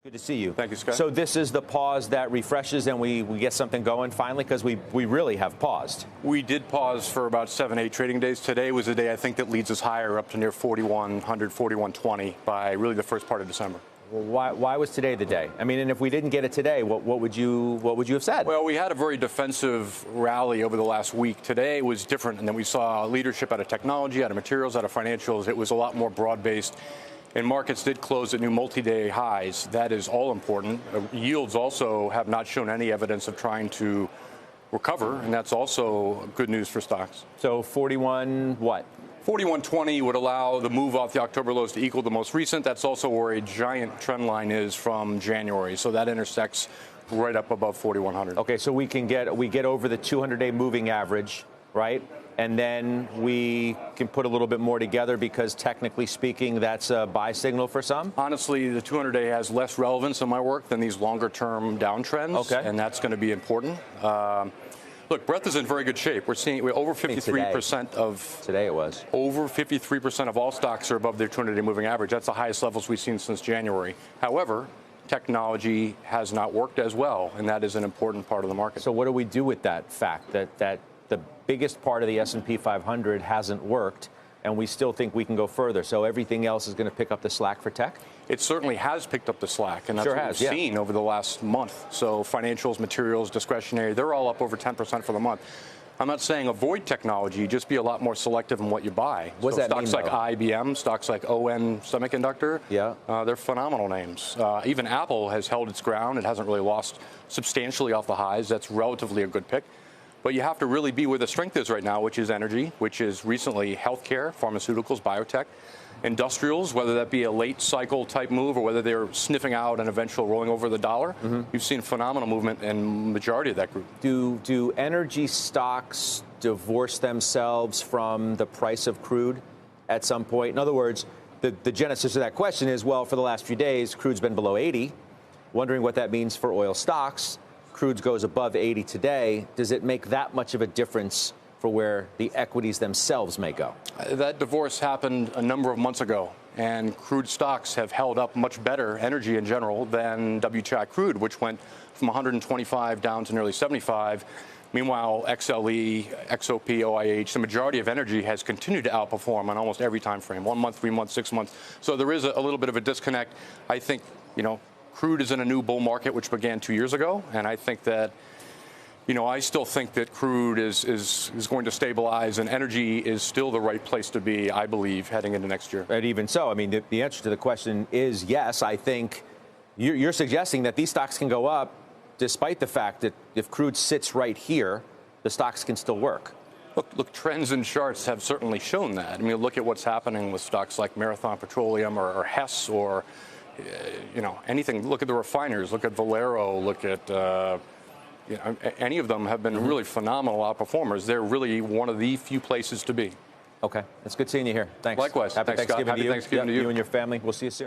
Good to see you. Thank you, Scott. So this is the pause that refreshes and we get something going finally, because we really have paused. We did pause for about 7-8 trading days. Today was a day I think that leads us higher up to near 4,100, 4,120 by really the first part of December. Well, why was today the day? I mean, and if we didn't get it today, what would you have said? Well, we had a very defensive rally over the last week. Today was different, and then we saw leadership out of technology, out of materials, out of financials. It was a lot more broad-based. And markets did close at new multi-day highs. That is all important. Yields also have not shown any evidence of trying to recover, and that's also good news for stocks. So 41 what? 4120 would allow the move off the October lows to equal the most recent. That's also where a giant trend line is from January. So that intersects right up above 4100. Okay, so we get over the 200-day moving average, right? And then we can put a little bit more together because technically speaking, that's a buy signal for some? Honestly, the 200-day has less relevance in my work than these longer-term downtrends. Okay. And that's going to be important. Look, breadth is in very good shape. We're seeing over 53% of today it was over 53% of all stocks are above their 200-day moving average. That's the highest levels we've seen since January. However, technology has not worked as well, and that is an important part of the market. So what do we do with that fact that the biggest part of the S&P 500 hasn't worked, and we still think we can go further? So everything else is going to pick up the slack for tech? It certainly has picked up the slack, and that's what we've seen over the last month. So financials, materials, discretionary, they're all up over 10% for the month. I'm not saying avoid technology, just be a lot more selective in what you buy. What does that mean, stocks like IBM, stocks like ON Semiconductor, they're phenomenal names. Even Apple has held its ground. It hasn't really lost substantially off the highs. That's relatively a good pick. But you have to really be where the strength is right now, which is energy, which is recently healthcare, pharmaceuticals, biotech, industrials, whether that be a late cycle type move or whether they're sniffing out an eventual rolling over the dollar. You've seen phenomenal movement in majority of that group. Do energy stocks divorce themselves from the price of crude at some point? In other words, the genesis of that question is, well, for the last few days, crude's been below 80. Wondering what that means for oil stocks. Crude goes above 80 today. Does it make that much of a difference for where the equities themselves may go? That divorce happened a number of months ago, and crude stocks have held up much better, energy in general, than WTI crude, which went from 125 down to nearly 75. Meanwhile, XLE, XOP, OIH, the majority of energy has continued to outperform on almost every time frame, 1 month, 3 months, 6 months. So there is a little bit of a disconnect. I think, crude is in a new bull market, which began 2 years ago, and I think that I still think that crude is going to stabilize, and energy is still the right place to be, I believe, heading into next year. And even so, I mean, the answer to the question is yes. I think you're suggesting that these stocks can go up despite the fact that if crude sits right here, the stocks can still work. Look, trends and charts have certainly shown that. I mean, look at what's happening with stocks like Marathon Petroleum or Hess or, anything. Look at the refiners. Look at Valero. Look at any of them have been really phenomenal outperformers. They're really one of the few places to be. Okay. It's good seeing you here. Thanks. Likewise. Happy Thanksgiving to you. Happy Thanksgiving to you. You and your family. We'll see you soon.